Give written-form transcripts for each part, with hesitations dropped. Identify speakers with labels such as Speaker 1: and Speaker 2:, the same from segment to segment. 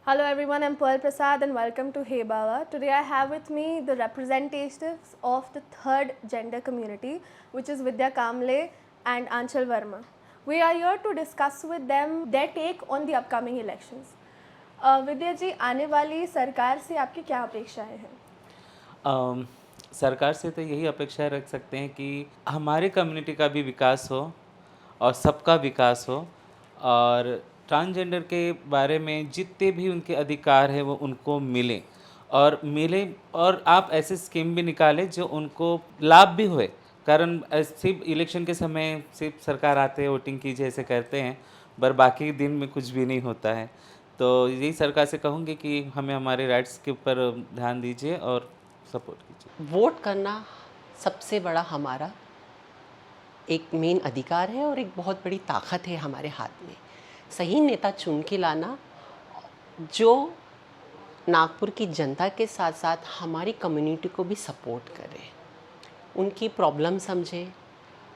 Speaker 1: Hello everyone, I'm Pearl Prasad and welcome to Hey Baba. Today I have with me the representatives of the third gender community, which is Vidya Kamble and Anchal Verma. We are here to discuss with them their take on the upcoming elections. विद्या जी, आने वाली सरकार से आपकी क्या अपेक्षाएं हैं?
Speaker 2: अम, सरकार से तो यही अपेक्षा रख सकते हैं कि हमारे कम्युनिटी का भी विकास हो और सबका विकास हो और ट्रांसजेंडर के बारे में जितने भी उनके अधिकार हैं वो उनको मिले और आप ऐसे स्कीम भी निकालें जो उनको लाभ भी हुए। कारण सिर्फ इलेक्शन के समय सिर्फ सरकार आते हैं वोटिंग कीजिए ऐसे करते हैं, पर बाकी दिन में कुछ भी नहीं होता है। तो यही सरकार से कहूँगी कि हमें हमारे राइट्स के ऊपर ध्यान दीजिए और सपोर्ट कीजिए।
Speaker 3: वोट करना सबसे बड़ा हमारा एक मेन अधिकार है और एक बहुत बड़ी ताकत है हमारे हाथ में। सही नेता चुन के लाना जो नागपुर की जनता के साथ साथ हमारी कम्युनिटी को भी सपोर्ट करे, उनकी प्रॉब्लम समझे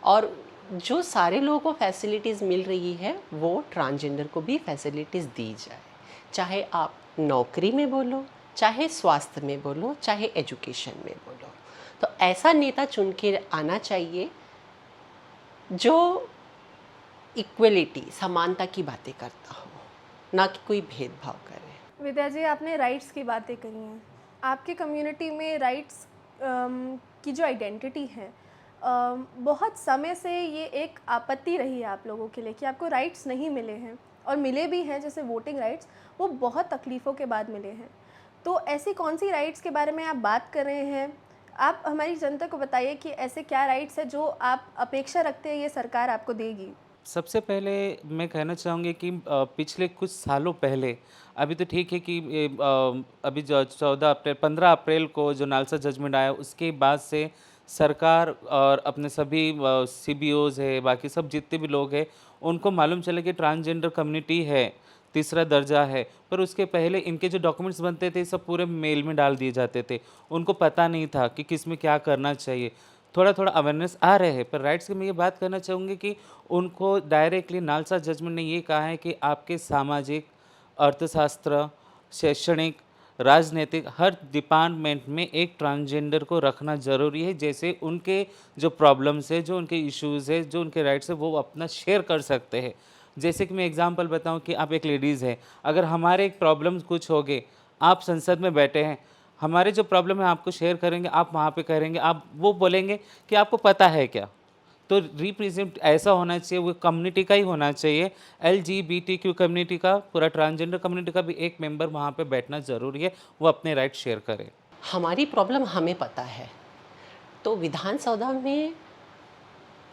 Speaker 3: और जो सारे लोगों को फैसिलिटीज़ मिल रही है वो ट्रांसजेंडर को भी फैसिलिटीज़ दी जाए। चाहे आप नौकरी में बोलो, चाहे स्वास्थ्य में बोलो, चाहे एजुकेशन में बोलो, तो ऐसा नेता चुन के आना चाहिए जो इक्वलिटी समानता की बातें करता हो, ना कि कोई भेदभाव करे।
Speaker 1: विद्या जी, आपने राइट्स की बातें करी हैं। आपके कम्युनिटी में राइट्स की जो आइडेंटिटी है, बहुत समय से ये एक आपत्ति रही है आप लोगों के लिए कि आपको राइट्स नहीं मिले हैं और मिले भी हैं, जैसे वोटिंग राइट्स, वो बहुत तकलीफ़ों के बाद मिले हैं। तो ऐसी कौन सी राइट्स के बारे में आप बात कर रहे हैं? आप हमारी जनता को बताइए कि ऐसे क्या राइट्स हैं जो आप अपेक्षा रखते हैं ये सरकार आपको देगी?
Speaker 2: सबसे पहले मैं कहना चाहूँगी कि पिछले कुछ सालों पहले, अभी तो ठीक है कि अभी जो 15 अप्रैल को जो नालसा जजमेंट आया उसके बाद से सरकार और अपने सभी सीबीओज़ है, बाकी सब जितने भी लोग हैं, उनको मालूम चला कि ट्रांसजेंडर कम्युनिटी है, तीसरा दर्जा है। पर उसके पहले इनके जो डॉक्यूमेंट्स बनते थे सब पूरे मेल में डाल दिए जाते थे। उनको पता नहीं था कि किस में क्या करना चाहिए। थोड़ा-थोड़ा अवेयरनेस आ रहे हैं, पर राइट्स की मैं ये बात करना चाहूँगी कि उनको डायरेक्टली नालसा जजमेंट ने ये कहा है कि आपके सामाजिक, अर्थशास्त्र, शैक्षणिक, राजनीतिक हर डिपार्टमेंट में एक ट्रांसजेंडर को रखना ज़रूरी है। जैसे उनके जो प्रॉब्लम्स है, जो उनके इश्यूज़ है, जो उनके राइट्स है, वो अपना शेयर कर सकते हैं। जैसे कि मैं एग्ज़ाम्पल बताऊँ कि आप एक लेडीज़ हैं, अगर हमारे एक प्रॉब्लम कुछ हो गए, आप संसद में बैठे हैं, हमारे जो प्रॉब्लम है आपको शेयर करेंगे, आप वहाँ पे करेंगे, आप वो बोलेंगे कि आपको पता है क्या? तो रिप्रेजेंट ऐसा होना चाहिए, वो कम्युनिटी का ही होना चाहिए। एलजीबीटीक्यू कम्युनिटी का, पूरा ट्रांसजेंडर कम्युनिटी का भी एक मेंबर वहाँ पे बैठना ज़रूरी है, वो अपने राइट शेयर करे।
Speaker 3: हमारी प्रॉब्लम हमें पता है, तो विधानसभा में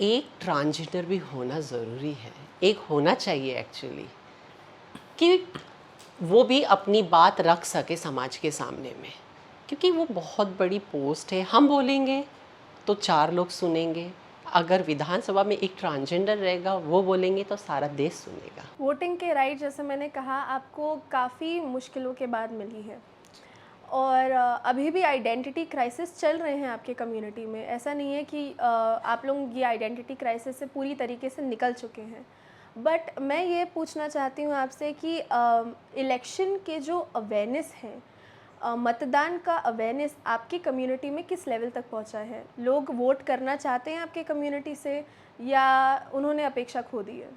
Speaker 3: एक ट्रांसजेंडर भी होना ज़रूरी है, एक होना चाहिए एक्चुअली, कि वो भी अपनी बात रख सके समाज के सामने में, क्योंकि वो बहुत बड़ी पोस्ट है। हम बोलेंगे तो 4 लोग सुनेंगे, अगर विधानसभा में एक ट्रांसजेंडर रहेगा वो बोलेंगे तो सारा देश सुनेगा।
Speaker 1: वोटिंग के राइट, जैसे मैंने कहा, आपको काफ़ी मुश्किलों के बाद मिली है और अभी भी आइडेंटिटी क्राइसिस चल रहे हैं आपके कम्युनिटी में। ऐसा नहीं है कि आप लोग ये आइडेंटिटी क्राइसिस से पूरी तरीके से निकल चुके हैं। बट मैं ये पूछना चाहती हूँ आपसे कि इलेक्शन के जो अवेयरनेस है, मतदान का अवेयरनेस आपकी कम्युनिटी में किस लेवल तक पहुँचा है? लोग वोट करना चाहते हैं आपके कम्युनिटी से या उन्होंने अपेक्षा खो दी है?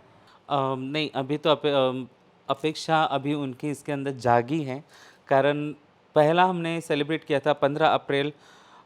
Speaker 2: नहीं, अभी तो अपेक्षा अभी उनकी इसके अंदर जागी है। कारण पहला हमने सेलिब्रेट किया था 15 अप्रैल,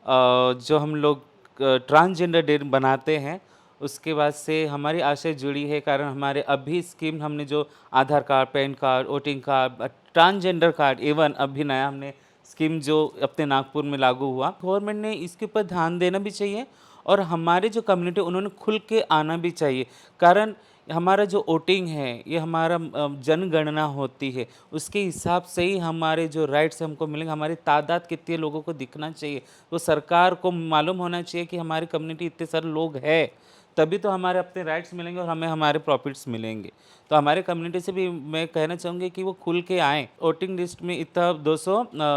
Speaker 2: जो हम लोग ट्रांसजेंडर डे बनाते हैं, उसके बाद से हमारी आशा जुड़ी है। कारण हमारे अभी स्कीम हमने जो Aadhaar card, PAN card, voting card, transgender card, even अभी नया हमने स्कीम जो अपने नागपुर में लागू हुआ, गवर्नमेंट ने इसके ऊपर ध्यान देना भी चाहिए और हमारे जो कम्युनिटी उन्होंने खुल के आना भी चाहिए। कारण हमारा जो वोटिंग है ये हमारा जनगणना होती है, उसके हिसाब से ही हमारे जो राइट्स हमको मिलेंगे, हमारी तादाद कितने लोगों को दिखना चाहिए, तो सरकार को मालूम होना चाहिए कि हमारी कम्युनिटी इतने सारे लोग हैं, तभी तो हमारे अपने राइट्स मिलेंगे और हमें हमारे प्रॉफिट्स मिलेंगे। तो हमारे कम्युनिटी से भी मैं कहना चाहूँगी कि वो खुल के आएँ। वोटिंग लिस्ट में इतना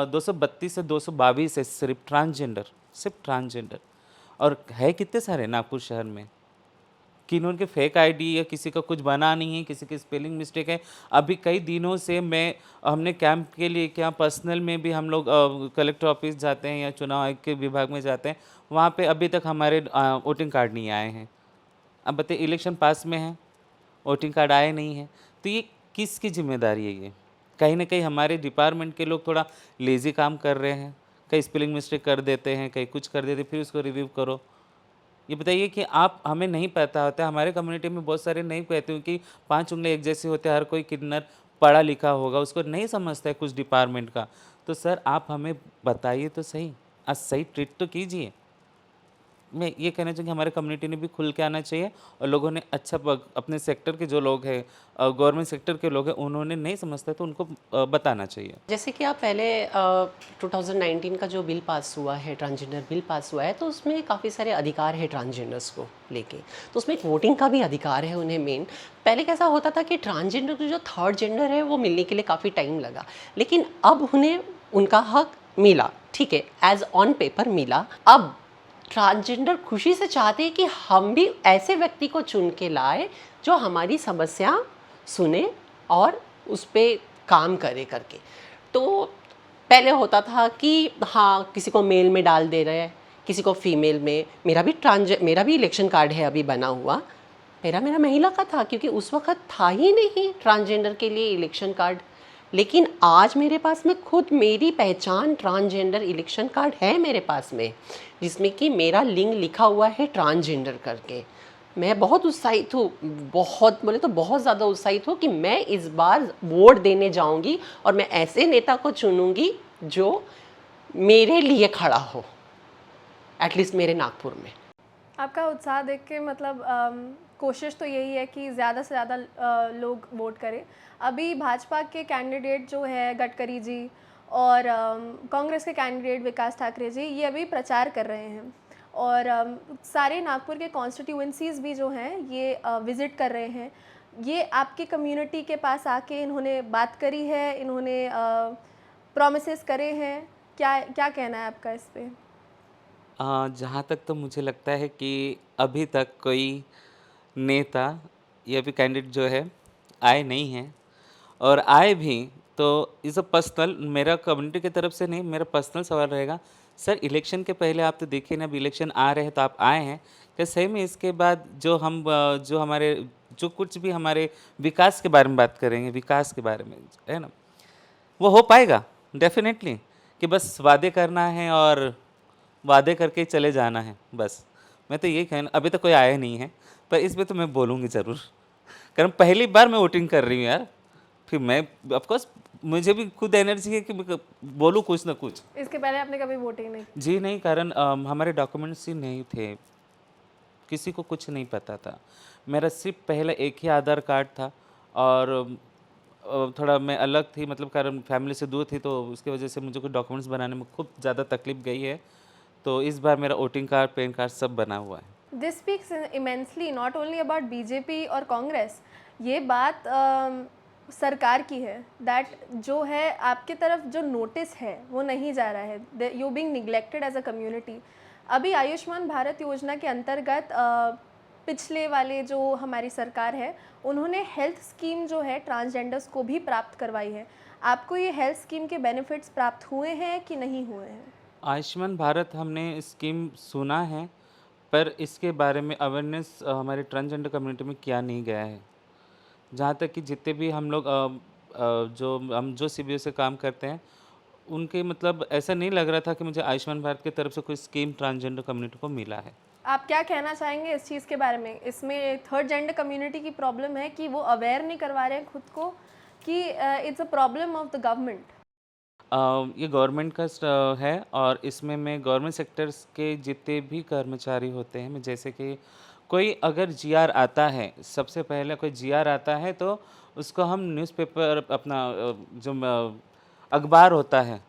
Speaker 2: 232 से 222 है, सिर्फ ट्रांसजेंडर और है कितने सारे नागपुर शहर में, किन्हों के फेक आईडी या किसी का कुछ बना नहीं है, किसी की स्पेलिंग मिस्टेक है। अभी कई दिनों से हमने कैंप के लिए क्या पर्सनल में भी हम लोग कलेक्टर ऑफिस जाते हैं या चुनाव आयोग के विभाग में जाते हैं, वहाँ पे अभी तक हमारे वोटिंग कार्ड नहीं आए हैं। अब बताइए, इलेक्शन पास में है, वोटिंग कार्ड आए नहीं है, तो ये किसकी जिम्मेदारी है? ये कहीं ना कहीं हमारे डिपार्टमेंट के लोग थोड़ा लेज़ी काम कर रहे हैं, कहीं स्पेलिंग मिस्टेक कर देते हैं, कहीं कुछ कर देते हैं, फिर उसको रिव्यू करो। ये बताइए कि आप हमें नहीं पता होता, हमारे कम्युनिटी में बहुत सारे नहीं कहते हैं कि 5 उंगली एक जैसे होते हैं, हर कोई किन्नर पढ़ा लिखा होगा, उसको नहीं समझता है कुछ डिपार्टमेंट का। तो सर आप हमें बताइए तो सही, आज सही ट्रीट तो कीजिए। मैं ये कहना चाहूँगी हमारे कम्युनिटी ने भी खुल के आना चाहिए, और लोगों ने अच्छा अपने सेक्टर के जो लोग हैं, गवर्नमेंट सेक्टर के लोग हैं, उन्होंने नहीं समझता तो उनको बताना चाहिए।
Speaker 3: जैसे कि आप पहले 2019 का जो बिल पास हुआ है, ट्रांसजेंडर बिल पास हुआ है, तो उसमें काफ़ी सारे अधिकार है ट्रांसजेंडर्स को लेके। तो उसमें एक वोटिंग का भी अधिकार है उन्हें मेन। पहले कैसा होता था कि ट्रांसजेंडर को जो थर्ड जेंडर है वो मिलने के लिए काफ़ी टाइम लगा, लेकिन अब उन्हें उनका हक मिला, ठीक है, एज ऑन पेपर मिला। अब ट्रांसजेंडर खुशी से चाहते हैं कि हम भी ऐसे व्यक्ति को चुन के लाए जो हमारी समस्या सुने और उस पर काम करे करके। तो पहले होता था कि हाँ, किसी को मेल में डाल दे रहे हैं, किसी को फीमेल में। मेरा भी इलेक्शन कार्ड है अभी बना हुआ, मेरा महिला का था, क्योंकि उस वक्त था ही नहीं ट्रांसजेंडर के लिए इलेक्शन कार्ड। लेकिन आज मेरे पास में खुद मेरी पहचान ट्रांसजेंडर इलेक्शन कार्ड है मेरे पास में, जिसमें कि मेरा लिंग लिखा हुआ है ट्रांसजेंडर करके। मैं बहुत उत्साहित हूँ, बहुत बोले तो बहुत ज़्यादा उत्साहित हूँ कि मैं इस बार वोट देने जाऊँगी और मैं ऐसे नेता को चुनूँगी जो मेरे लिए खड़ा हो, एटलीस्ट मेरे नागपुर में।
Speaker 1: आपका उत्साह देख के मतलब कोशिश तो यही है कि ज़्यादा से ज़्यादा लोग वोट करें। अभी भाजपा के कैंडिडेट जो है गडकरी जी और कांग्रेस के कैंडिडेट विकास ठाकरे जी, ये अभी प्रचार कर रहे हैं, और सारे नागपुर के कॉन्स्टिट्यूएंसीज़ भी जो हैं ये विज़िट कर रहे हैं। ये आपकी कम्युनिटी के पास आके इन्होंने बात करी है, इन्होंने प्रॉमिसेस करे हैं, क्या क्या कहना है आपका इस पे?
Speaker 2: जहाँ तक तो मुझे लगता है कि अभी तक कोई नेता या फिर कैंडिडेट जो है आए नहीं हैं, और आए भी तो इज़ अ पर्सनल, मेरा कम्युनिटी की तरफ से नहीं, मेरा पर्सनल सवाल रहेगा। सर इलेक्शन के पहले आप तो देखिए ना, अभी इलेक्शन आ रहे हैं तो आप आए हैं, क्या सही में इसके बाद जो हमारे जो कुछ भी हमारे विकास के बारे में बात करेंगे, विकास के बारे में है ना, वो हो पाएगा? डेफिनेटली कि बस वादे करना है और वादे करके चले जाना है बस। मैं तो यही कहना, अभी तक कोई आया नहीं है, पर इस पे तो मैं बोलूँगी ज़रूर, कारण पहली बार मैं वोटिंग कर रही हूँ यार। फिर मैं ऑफ कोर्स मुझे भी खुद एनर्जी है कि मैं बोलूँ कुछ ना कुछ।
Speaker 1: इसके पहले आपने कभी वोटिंग नहीं की?
Speaker 2: जी नहीं, कारण हमारे डॉक्यूमेंट्स ही नहीं थे, किसी को कुछ नहीं पता था। मेरा सिर्फ पहले एक ही आधार कार्ड था, और थोड़ा मैं अलग थी, मतलब कारण फैमिली से दूर थी, तो उसकी वजह से मुझे कुछ डॉक्यूमेंट्स बनाने में खूब ज़्यादा तकलीफ गई है। तो इस बार मेरा वोटिंग कार्ड, पैन कार्ड सब बना हुआ है।
Speaker 1: This speaks immensely not only about BJP और कांग्रेस, ये बात सरकार की है, दैट जो है आपकी तरफ जो नोटिस है वो नहीं जा रहा है, you being neglected as a community. अभी आयुष्मान भारत योजना के अंतर्गत पिछले वाले जो हमारी सरकार है, उन्होंने हेल्थ स्कीम जो है ट्रांसजेंडर्स को भी प्राप्त करवाई है। आपको ये हेल्थ स्कीम के बेनिफिट्स प्राप्त हुए हैं कि नहीं हुए हैं?
Speaker 2: आयुष्मान भारत हमने स्कीम सुना है, पर इसके बारे में अवेयरनेस हमारे ट्रांसजेंडर कम्युनिटी में किया नहीं गया है। जहाँ तक कि जितने भी हम लोग जो सीबीओ से काम करते हैं, उनके मतलब ऐसा नहीं लग रहा था कि मुझे आयुष्मान भारत की तरफ से कोई स्कीम ट्रांसजेंडर कम्युनिटी को मिला है।
Speaker 1: आप क्या कहना चाहेंगे इस चीज़ के बारे में? इसमें थर्ड जेंडर कम्युनिटी की प्रॉब्लम है कि वो अवेयर नहीं करवा रहे हैं खुद को कि it's a problem of the government.
Speaker 2: ये गवर्नमेंट का है, और इसमें मैं गवर्नमेंट सेक्टर्स के जितने भी कर्मचारी होते हैं, मैं जैसे कि कोई अगर जीआर आता है, सबसे पहले कोई जीआर आता है तो उसको हम न्यूज़पेपर अपना अखबार होता है,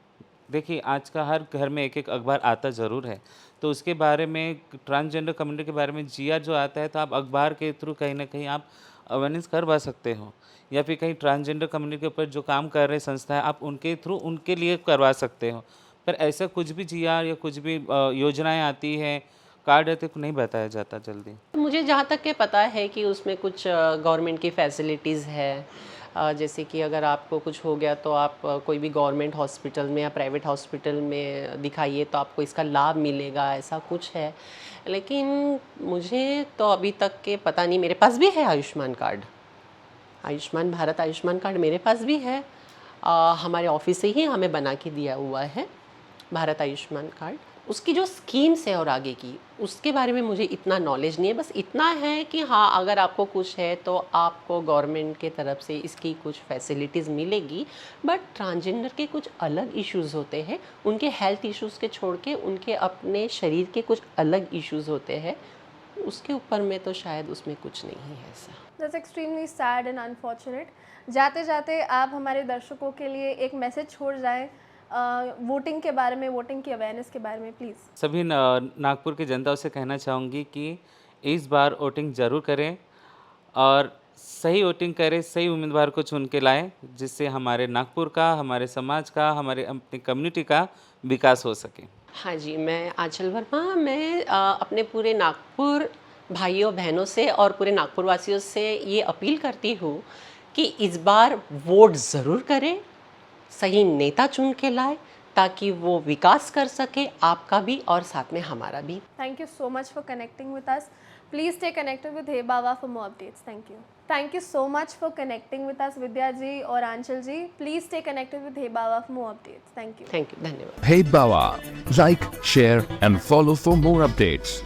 Speaker 2: देखिए आज का हर घर में एक एक अखबार आता ज़रूर है, तो उसके बारे में ट्रांसजेंडर कम्युनिटी के बारे में जीआर जो आता है, तो आप अखबार के थ्रू कहीं ना कहीं आप अवेयरनेस करवा सकते हो, या फिर कहीं ट्रांसजेंडर कम्युनिटी के ऊपर जो काम कर रहे संस्था है, आप उनके थ्रू उनके लिए करवा सकते हो। पर ऐसा कुछ भी जीआर या कुछ भी योजनाएं आती हैं, कार्ड है तो नहीं बताया जाता जल्दी।
Speaker 3: मुझे जहाँ तक के पता है कि उसमें कुछ गवर्नमेंट की फैसिलिटीज़ है, जैसे कि अगर आपको कुछ हो गया तो आप कोई भी गवर्नमेंट हॉस्पिटल में या प्राइवेट हॉस्पिटल में दिखाइए तो आपको इसका लाभ मिलेगा, ऐसा कुछ है। लेकिन मुझे तो अभी तक के पता नहीं। मेरे पास भी है आयुष्मान कार्ड, आयुष्मान भारत आयुष्मान कार्ड मेरे पास भी है। हमारे ऑफिस से ही हमें बना के दिया हुआ है भारत आयुष्मान कार्ड। उसकी जो स्कीम्स है और आगे की उसके बारे में मुझे इतना नॉलेज नहीं है। बस इतना है कि हाँ, अगर आपको कुछ है तो आपको गवर्नमेंट के तरफ से इसकी कुछ फैसिलिटीज़ मिलेगी। बट ट्रांसजेंडर के कुछ अलग इश्यूज़ होते हैं, उनके हेल्थ इश्यूज़ के छोड़ के उनके अपने शरीर के कुछ अलग इश्यूज़ होते हैं, उसके ऊपर में तो शायद उसमें कुछ नहीं है ऐसा।
Speaker 1: That's extremely sad and unfortunate. जाते जाते आप हमारे दर्शकों के लिए एक मैसेज छोड़ जाएं वोटिंग के बारे में, वोटिंग की अवेयरनेस के बारे में प्लीज़।
Speaker 2: सभी नागपुर की जनता से कहना चाहूँगी कि इस बार वोटिंग ज़रूर करें और सही वोटिंग करें, सही उम्मीदवार को चुन के लाएं, जिससे हमारे नागपुर का, हमारे समाज का, हमारे अपनी कम्युनिटी का विकास हो सके।
Speaker 3: हाँ जी, मैं आंचल वर्मा। मैं अपने पूरे नागपुर भाइयों बहनों से और पूरे नागपुर वासियों से ये अपील करती हूँ कि इस बार वोट ज़रूर करें, सही नेता चुन के लाए ताकि वो विकास कर सके, आपका भी और साथ में हमारा भी।
Speaker 1: Thank you so much for connecting with us. Please stay connected with Hey Baba for more updates. Thank you. Thank you so much for connecting with us, Vidya ji और Anchal ji. Please stay connected with Hey Baba for more updates. Thank you.
Speaker 3: Thank you, धन्यवाद।
Speaker 4: Hey Bawa, like, share and follow for more updates.